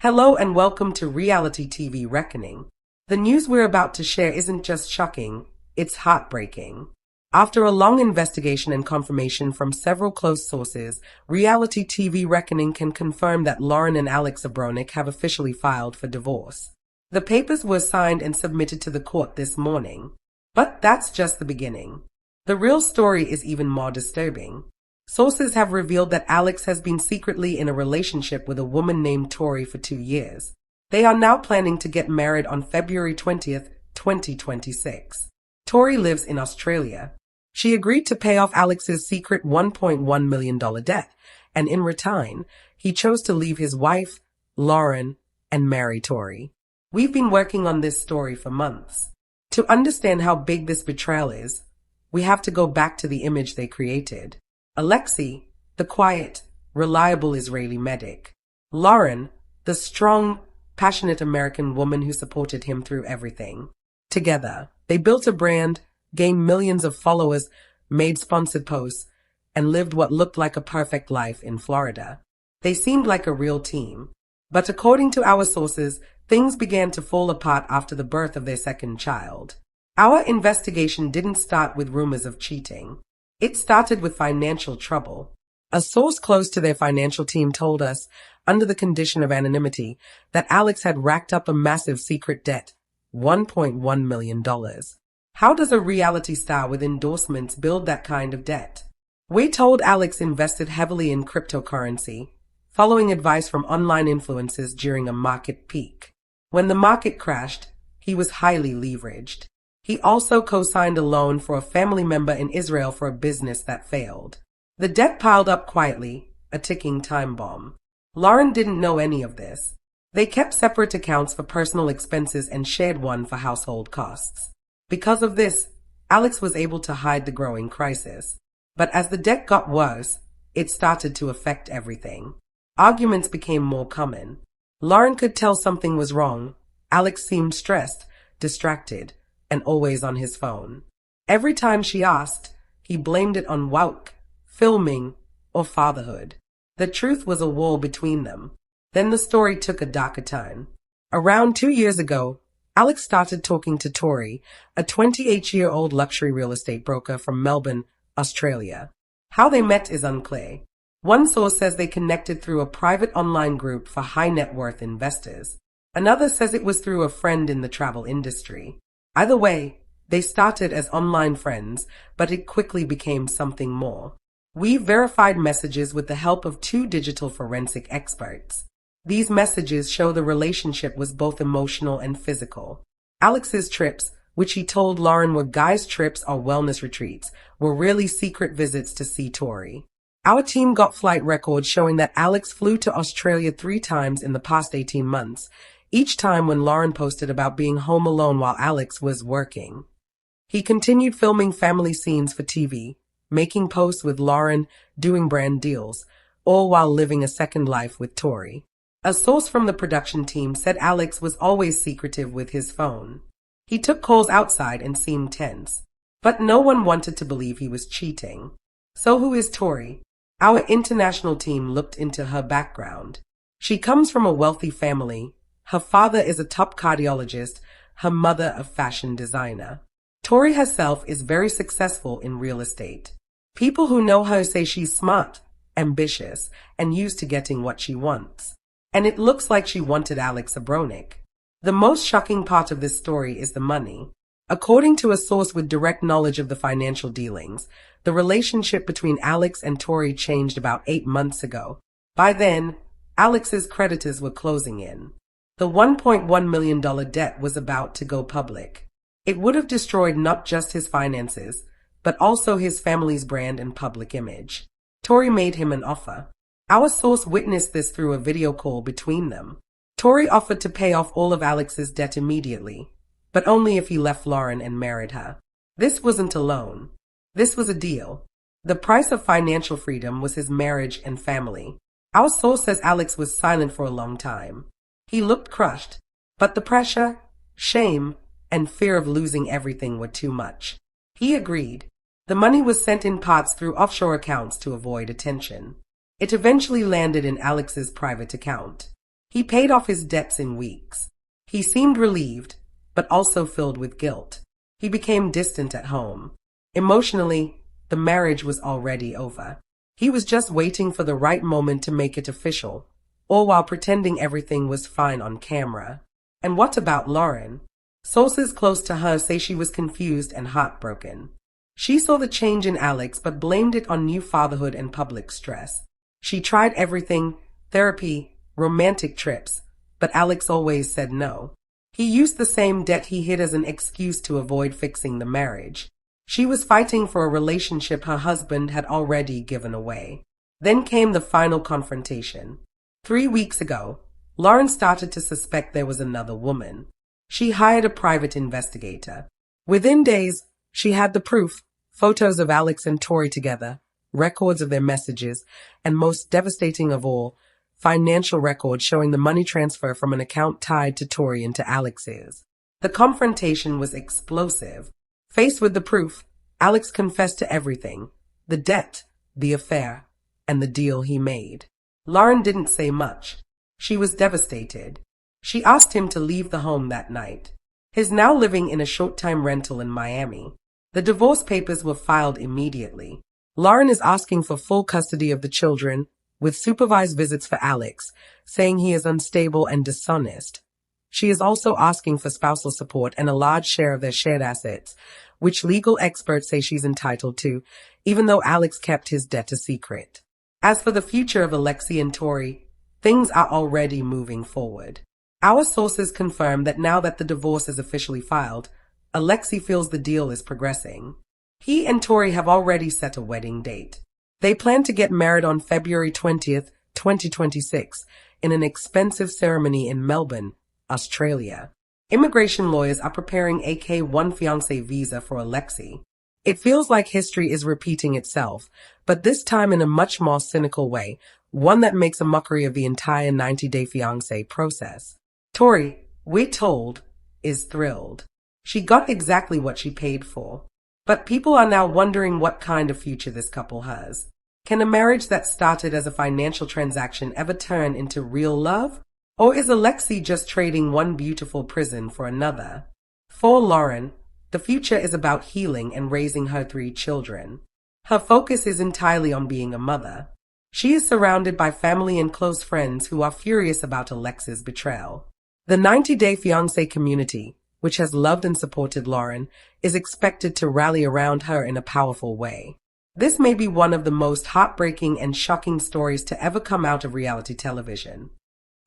Hello and welcome to Reality TV Reckoning. The news we're about to share isn't just shocking, it's heartbreaking. After a long investigation and confirmation from several close sources, Reality TV Reckoning can confirm that Loren and Alexei have officially filed for divorce. The papers were signed and submitted to the court this morning. But that's just the beginning. The real story is even more disturbing. Sources have revealed that Alex has been secretly in a relationship with a woman named Tori for 2 years. They are now planning to get married on February 20th, 2026. Tori lives in Australia. She agreed to pay off Alex's secret $1.1 million debt, and in return, he chose to leave his wife, Loren, and marry Tori. We've been working on this story for months. To understand how big this betrayal is, we have to go back to the image they created. Alexei, the quiet, reliable Israeli medic. Loren, the strong, passionate American woman who supported him through everything. Together, they built a brand, gained millions of followers, made sponsored posts, and lived what looked like a perfect life in Florida. They seemed like a real team. But according to our sources, things began to fall apart after the birth of their second child. Our investigation didn't start with rumors of cheating. It started with financial trouble. A source close to their financial team told us, under the condition of anonymity, that Alex had racked up a massive secret debt, $1.1 million. How does a reality star with endorsements build that kind of debt? We're told Alex invested heavily in cryptocurrency, following advice from online influencers during a market peak. When the market crashed, he was highly leveraged. He also co-signed a loan for a family member in Israel for a business that failed. The debt piled up quietly, a ticking time bomb. Loren didn't know any of this. They kept separate accounts for personal expenses and shared one for household costs. Because of this, Alex was able to hide the growing crisis. But as the debt got worse, it started to affect everything. Arguments became more common. Loren could tell something was wrong. Alex seemed stressed, distracted, and always on his phone. Every time she asked, he blamed it on work, filming, or fatherhood. The truth was a wall between them. Then the story took a darker turn. Around 2 years ago, Alex started talking to Tori, a 28-year-old luxury real estate broker from Melbourne, Australia. How they met is unclear. One source says they connected through a private online group for high-net-worth investors. Another says it was through a friend in the travel industry. Either way, they started as online friends, but it quickly became something more. We verified messages with the help of 2 digital forensic experts. These messages show the relationship was both emotional and physical. Alex's trips, which he told Loren were guys' trips or wellness retreats, were really secret visits to see Tori. Our team got flight records showing that Alex flew to Australia 3 times in the past 18 months, each time when Loren posted about being home alone while Alex was working. He continued filming family scenes for TV, making posts with Loren, doing brand deals, all while living a second life with Tori. A source from the production team said Alex was always secretive with his phone. He took calls outside and seemed tense. But no one wanted to believe he was cheating. So who is Tori? Our international team looked into her background. She comes from a wealthy family. Her father is a top cardiologist, her mother a fashion designer. Tori herself is very successful in real estate. People who know her say she's smart, ambitious, and used to getting what she wants. And it looks like she wanted Alexei. The most shocking part of this story is the money. According to a source with direct knowledge of the financial dealings, the relationship between Alex and Tori changed about 8 months ago. By then, Alex's creditors were closing in. The $1.1 million debt was about to go public. It would have destroyed not just his finances, but also his family's brand and public image. Tori made him an offer. Our source witnessed this through a video call between them. Tori offered to pay off all of Alex's debt immediately, but only if he left Loren and married her. This wasn't a loan. This was a deal. The price of financial freedom was his marriage and family. Our source says Alex was silent for a long time. He looked crushed, but the pressure, shame, and fear of losing everything were too much. He agreed. The money was sent in parts through offshore accounts to avoid attention. It eventually landed in Alex's private account. He paid off his debts in weeks. He seemed relieved, but also filled with guilt. He became distant at home. Emotionally, the marriage was already over. He was just waiting for the right moment to make it official, all while pretending everything was fine on camera. And what about Loren? Sources close to her say she was confused and heartbroken. She saw the change in Alex but blamed it on new fatherhood and public stress. She tried everything, therapy, romantic trips, but Alex always said no. He used the same debt he hid as an excuse to avoid fixing the marriage. She was fighting for a relationship her husband had already given away. Then came the final confrontation. 3 weeks ago, Loren started to suspect there was another woman. She hired a private investigator. Within days, she had the proof, photos of Alex and Tori together, records of their messages, and most devastating of all, financial records showing the money transfer from an account tied to Tori into Alex's. The confrontation was explosive. Faced with the proof, Alex confessed to everything, the debt, the affair, and the deal he made. Loren didn't say much. She was devastated. She asked him to leave the home that night. He's now living in a short-time rental in Miami. The divorce papers were filed immediately. Loren is asking for full custody of the children, with supervised visits for Alex, saying he is unstable and dishonest. She is also asking for spousal support and a large share of their shared assets, which legal experts say she's entitled to, even though Alex kept his debt a secret. As for the future of Alexei and Tori, things are already moving forward. Our sources confirm that now that the divorce is officially filed, Alexei feels the deal is progressing. He and Tori have already set a wedding date. They plan to get married on February 20th, 2026, in an expensive ceremony in Melbourne, Australia. Immigration lawyers are preparing a K-1 fiancé visa for Alexei. It feels like history is repeating itself, but this time in a much more cynical way, one that makes a mockery of the entire 90-day fiancé process. Tori, we're told, is thrilled. She got exactly what she paid for. But people are now wondering what kind of future this couple has. Can a marriage that started as a financial transaction ever turn into real love? Or is Alexei just trading one beautiful prison for another? For Loren, the future is about healing and raising her 3 children. Her focus is entirely on being a mother. She is surrounded by family and close friends who are furious about Alexei's betrayal. The 90-day fiancé community, which has loved and supported Loren, is expected to rally around her in a powerful way. This may be one of the most heartbreaking and shocking stories to ever come out of reality television.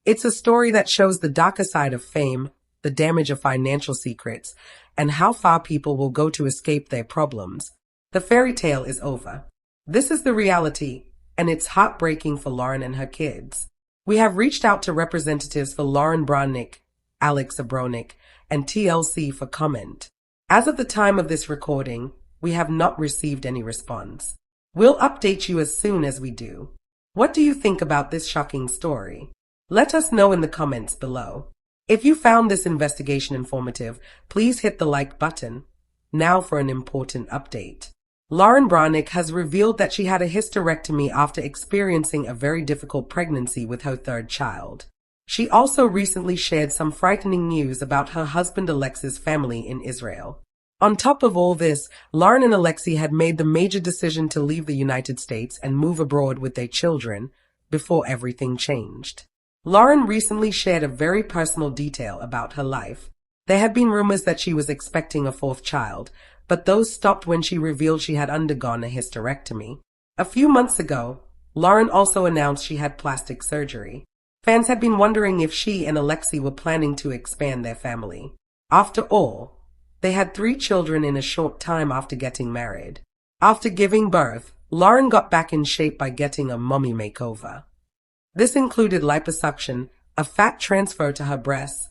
It's a story that shows the darker side of fame, the damage of financial secrets, and how far people will go to escape their problems. The fairy tale is over. This is the reality, and it's heartbreaking for Loren and her kids. We have reached out to representatives for Loren Brovarnik, Alexei, and TLC for comment. As of the time of this recording, we have not received any response. We'll update you as soon as we do. What do you think about this shocking story? Let us know in the comments below. If you found this investigation informative, please hit the like button. Now for an important update. Loren Brovarnik has revealed that she had a hysterectomy after experiencing a very difficult pregnancy with her 3rd child. She also recently shared some frightening news about her husband Alexei's family in Israel. On top of all this, Loren and Alexei had made the major decision to leave the United States and move abroad with their children before everything changed. Loren recently shared a very personal detail about her life. There had been rumors that she was expecting a 4th child, but those stopped when she revealed she had undergone a hysterectomy. A few months ago, Loren also announced she had plastic surgery. Fans had been wondering if she and Alexei were planning to expand their family. After all, they had 3 children in a short time after getting married. After giving birth, Loren got back in shape by getting a mommy makeover. This included liposuction, a fat transfer to her breasts,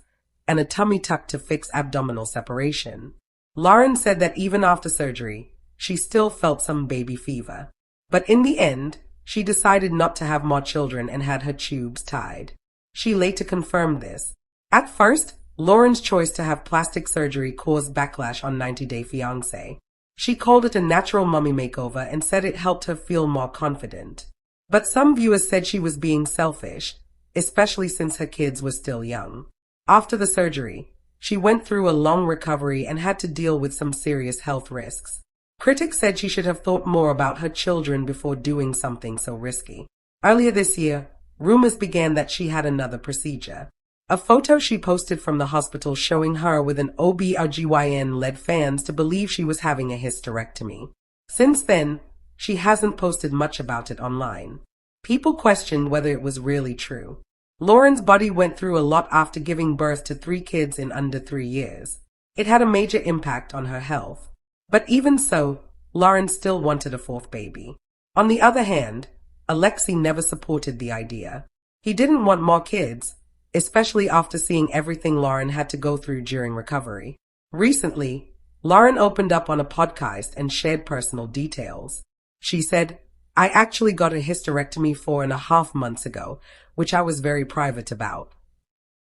and a tummy tuck to fix abdominal separation. Loren said that even after surgery, she still felt some baby fever. But in the end, she decided not to have more children and had her tubes tied. She later confirmed this. At first, Loren's choice to have plastic surgery caused backlash on 90 Day Fiancé. She called it a natural mummy makeover and said it helped her feel more confident. But some viewers said she was being selfish, especially since her kids were still young. After the surgery, she went through a long recovery and had to deal with some serious health risks. Critics said she should have thought more about her children before doing something so risky. Earlier this year, rumors began that she had another procedure. A photo she posted from the hospital showing her with an OB/GYN led fans to believe she was having a hysterectomy. Since then, she hasn't posted much about it online. People questioned whether it was really true. Loren's body went through a lot after giving birth to 3 kids in under 3 years. It had a major impact on her health. But even so, Loren still wanted a 4th baby. On the other hand, Alexei never supported the idea. He didn't want more kids, especially after seeing everything Loren had to go through during recovery. Recently, Loren opened up on a podcast and shared personal details. She said, "I actually got a hysterectomy 4.5 months ago, which I was very private about."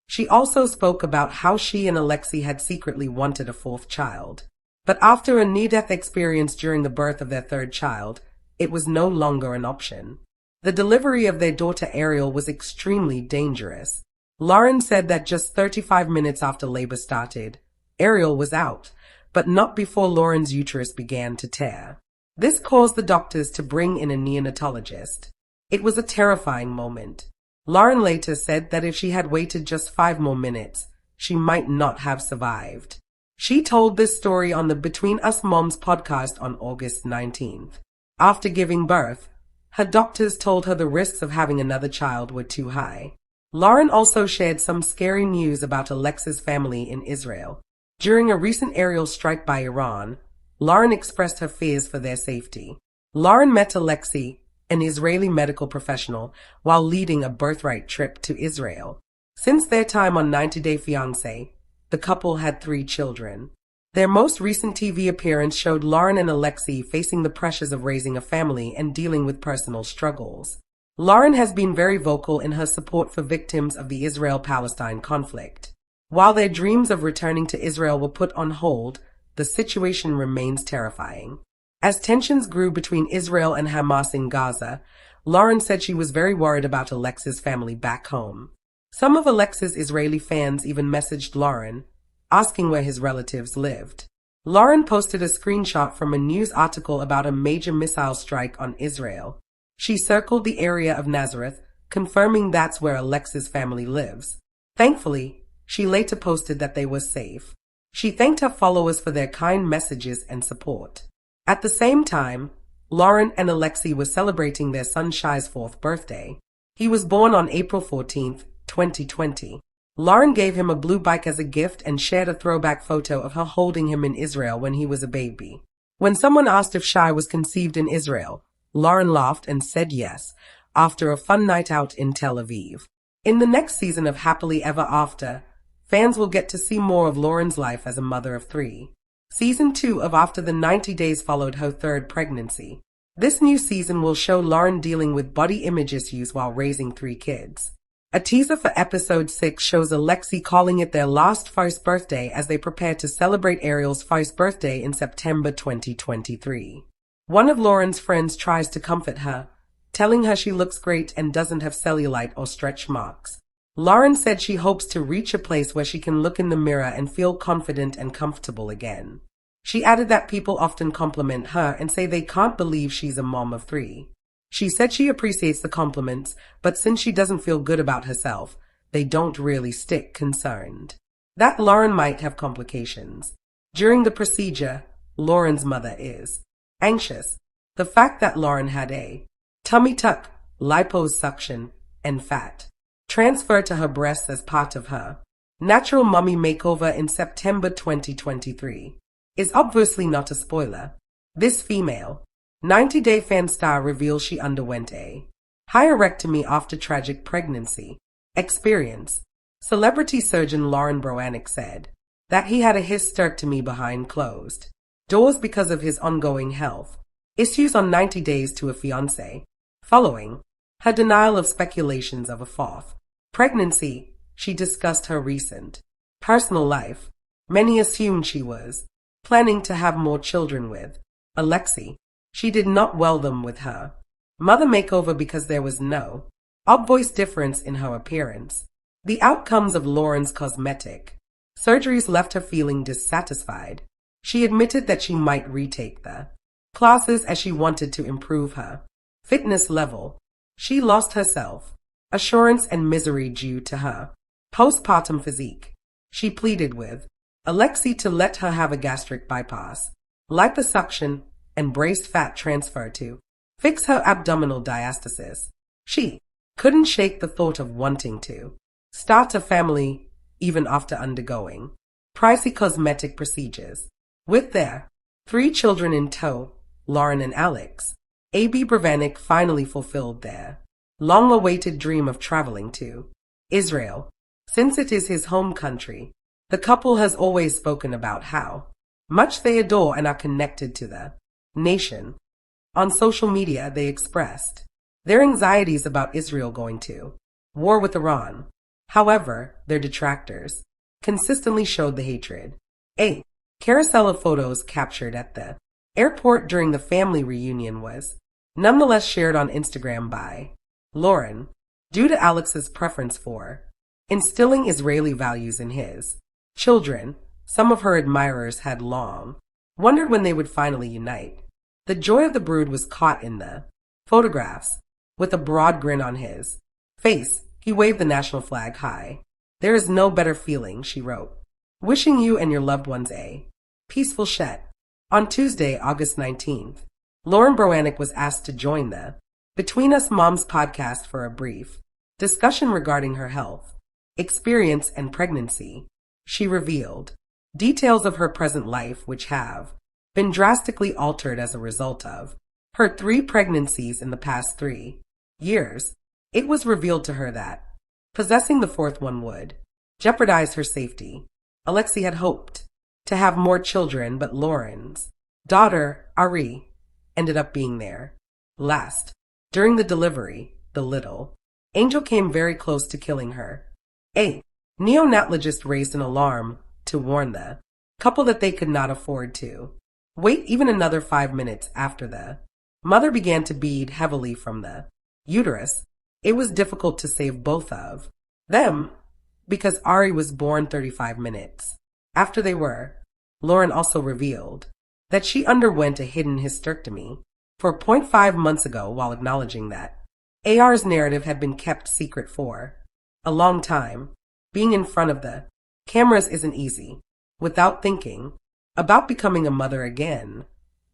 She also spoke about how she and Alexei had secretly wanted a 4th child. But after a near-death experience during the birth of their 3rd child, it was no longer an option. The delivery of their daughter Ariel was extremely dangerous. Loren said that just 35 minutes after labor started, Ariel was out, but not before Loren's uterus began to tear. This caused the doctors to bring in a neonatologist. It was a terrifying moment. Loren later said that if she had waited just 5 more minutes, she might not have survived. She told this story on the Between Us Moms podcast on August 19th. After giving birth, her doctors told her the risks of having another child were too high. Loren also shared some scary news about Alexei's family in Israel. During a recent aerial strike by Iran, Loren expressed her fears for their safety. Loren met Alexei, an Israeli medical professional, while leading a birthright trip to Israel. Since their time on 90 Day Fiancé, the couple had 3 children. Their most recent TV appearance showed Loren and Alexei facing the pressures of raising a family and dealing with personal struggles. Loren has been very vocal in her support for victims of the Israel-Palestine conflict. While their dreams of returning to Israel were put on hold, the situation remains terrifying. As tensions grew between Israel and Hamas in Gaza, Loren said she was very worried about Alexei's family back home. Some of Alexei's Israeli fans even messaged Loren, asking where his relatives lived. Loren posted a screenshot from a news article about a major missile strike on Israel. She circled the area of Nazareth, confirming that's where Alexei's family lives. Thankfully, she later posted that they were safe. She thanked her followers for their kind messages and support. At the same time, Loren and Alexei were celebrating their son Shai's 4th birthday. He was born on April 14th, 2020. Loren gave him a blue bike as a gift and shared a throwback photo of her holding him in Israel when he was a baby. When someone asked if Shai was conceived in Israel, Loren laughed and said yes, after a fun night out in Tel Aviv. In the next season of Happily Ever After, fans will get to see more of Loren's life as a mother of 3. Season 2 of After the 90 Days followed her 3rd pregnancy. This new season will show Loren dealing with body image issues while raising 3 kids. A teaser for episode 6 shows Alexei calling it their last 1st birthday as they prepare to celebrate Ariel's 1st birthday in September 2023. One of Loren's friends tries to comfort her, telling her she looks great and doesn't have cellulite or stretch marks. Loren said she hopes to reach a place where she can look in the mirror and feel confident and comfortable again. She added that people often compliment her and say they can't believe she's a mom of 3. She said she appreciates the compliments, but since she doesn't feel good about herself, they don't really stick, concerned that Loren might have complications. During the procedure, Loren's mother is anxious. The fact that Loren had a tummy tuck, liposuction, and fat transferred to her breasts as part of her natural mummy makeover in September 2023 is obviously not a spoiler. This female 90 Day fan star reveals she underwent a hysterectomy after tragic pregnancy experience. Celebrity surgeon Loren Brovarnik said that he had a hysterectomy behind closed doors because of his ongoing health issues on 90 Days to a Fiancé. Following her denial of speculations of a 4th pregnancy, she discussed her recent personal life. Many assumed she was planning to have more children with Alexei. She did not welcome with her mother makeover because there was no obvious difference in her appearance. The outcomes of Loren's cosmetic surgeries left her feeling dissatisfied. She admitted that she might retake the classes as she wanted to improve her fitness level. She lost herself assurance and misery due to her postpartum physique. She pleaded with Alexei to let her have a gastric bypass, liposuction, and braced fat transfer to fix her abdominal diastasis. She couldn't shake the thought of wanting to start a family even after undergoing pricey cosmetic procedures. With their 3 children in tow, Loren and Alex, AB Brovarnik finally fulfilled their long-awaited dream of traveling to Israel. Since it is his home country, the couple has always spoken about how much they adore and are connected to the nation. On social media, they expressed their anxieties about Israel going to war with Iran. However, their detractors consistently showed the hatred. A carousel of photos captured at the airport during the family reunion was nonetheless shared on Instagram by Loren, due to Alex's preference for instilling Israeli values in his children. Some of her admirers had long wondered when they would finally unite. The joy of the brood was caught in the photographs. With a broad grin on his face, he waved the national flag high. "There is no better feeling," she wrote. "Wishing you and your loved ones a peaceful shed." On Tuesday, August 19th, Loren Brovarnik was asked to join the Between Us Moms podcast for a brief discussion regarding her health, experience, and pregnancy. She revealed details of her present life, which have been drastically altered as a result of her 3 pregnancies in the past 3 years. It was revealed to her that possessing the 4th one would jeopardize her safety. Alexei had hoped to have more children, but Loren's daughter, Ari, ended up being there last. During the delivery, the little angel came very close to killing her. A neonatologist raised an alarm to warn the couple that they could not afford to wait even another 5 minutes after the mother began to bleed heavily from the uterus. It was difficult to save both of them because Ari was born 35 minutes after they were. Loren also revealed that she underwent a hidden hysterectomy 4.5 months ago, while acknowledging that AR's narrative had been kept secret for a long time. Being in front of the cameras isn't easy. Without thinking about becoming a mother again,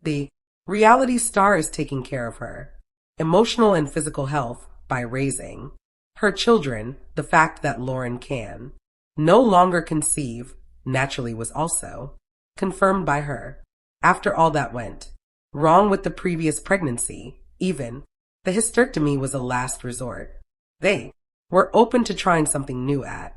the reality star is taking care of her emotional and physical health by raising her children. The fact that Loren can no longer conceive naturally was also confirmed by her. After all that went wrong with the previous pregnancy, even the hysterectomy was a last resort. They were open to trying something new at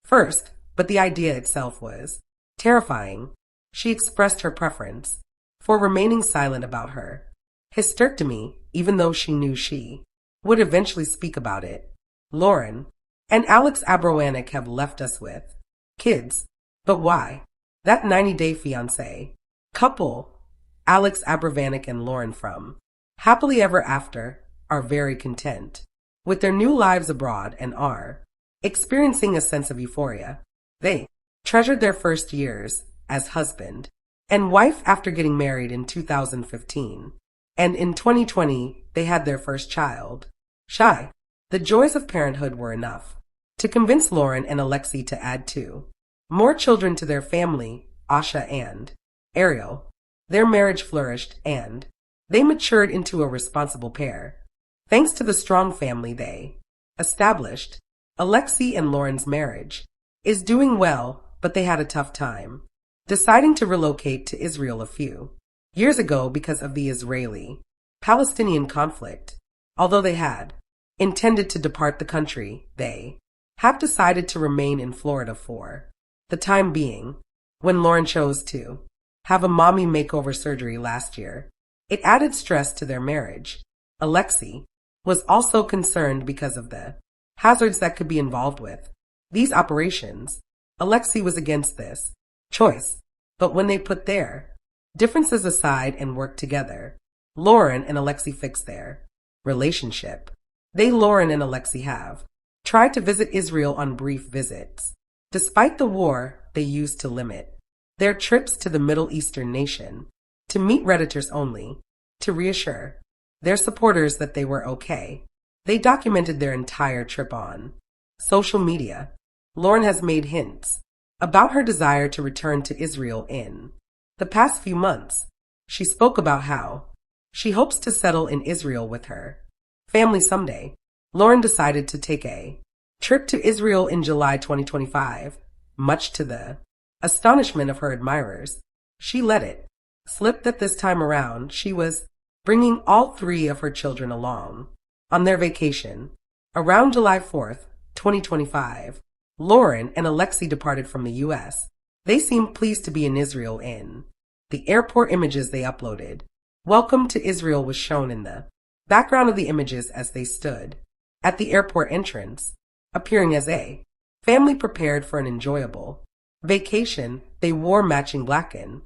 first, but the idea itself was terrifying. She expressed her preference for remaining silent about her hysterectomy, even though she knew she would eventually speak about it. Loren and Alex Brovarnik have left us with kids, but why? That 90-day fiancé couple, Alex Brovarnik and Loren from Happily Ever After, are very content with their new lives abroad and are experiencing a sense of euphoria. They treasured their first years as husband and wife after getting married in 2015, and in 2020 they had their first child, Shai. The joys of parenthood were enough to convince Loren and Alexei to add 2 more children to their family, Asha and Ariel. Their marriage flourished and they matured into a responsible pair. Thanks to the strong family they established, Alexei and Loren's marriage is doing well, but they had a tough time deciding to relocate to Israel a few years ago because of the Israeli-Palestinian conflict. Although they had intended to depart the country, they have decided to remain in Florida for the time being. When Loren chose to have a mommy makeover surgery last year, it added stress to their marriage. Alexei was also concerned because of the hazards that could be involved with these operations. Alexei was against this choice, but when they put their differences aside and worked together, Loren and Alexei fixed their relationship. Loren and Alexei have tried to visit Israel on brief visits. Despite the war, they used to limit their trips to the Middle Eastern nation to meet Redditors only, to reassure their supporters that they were okay. They documented their entire trip on social media. Loren has made hints about her desire to return to Israel in the past few months. She spoke about how she hopes to settle in Israel with her family someday. Loren decided to take a trip to Israel in July 2025. Much to the astonishment of her admirers, she let it slip that this time around she was bringing all 3 of her children along on their vacation. Around July 4th, 2025, Loren and Alexei departed from the U.S. They seemed pleased to be in Israel in the airport images they uploaded. Welcome to Israel was shown in the background of the images as they stood at the airport entrance, appearing as a family prepared for an enjoyable vacation. They wore matching black and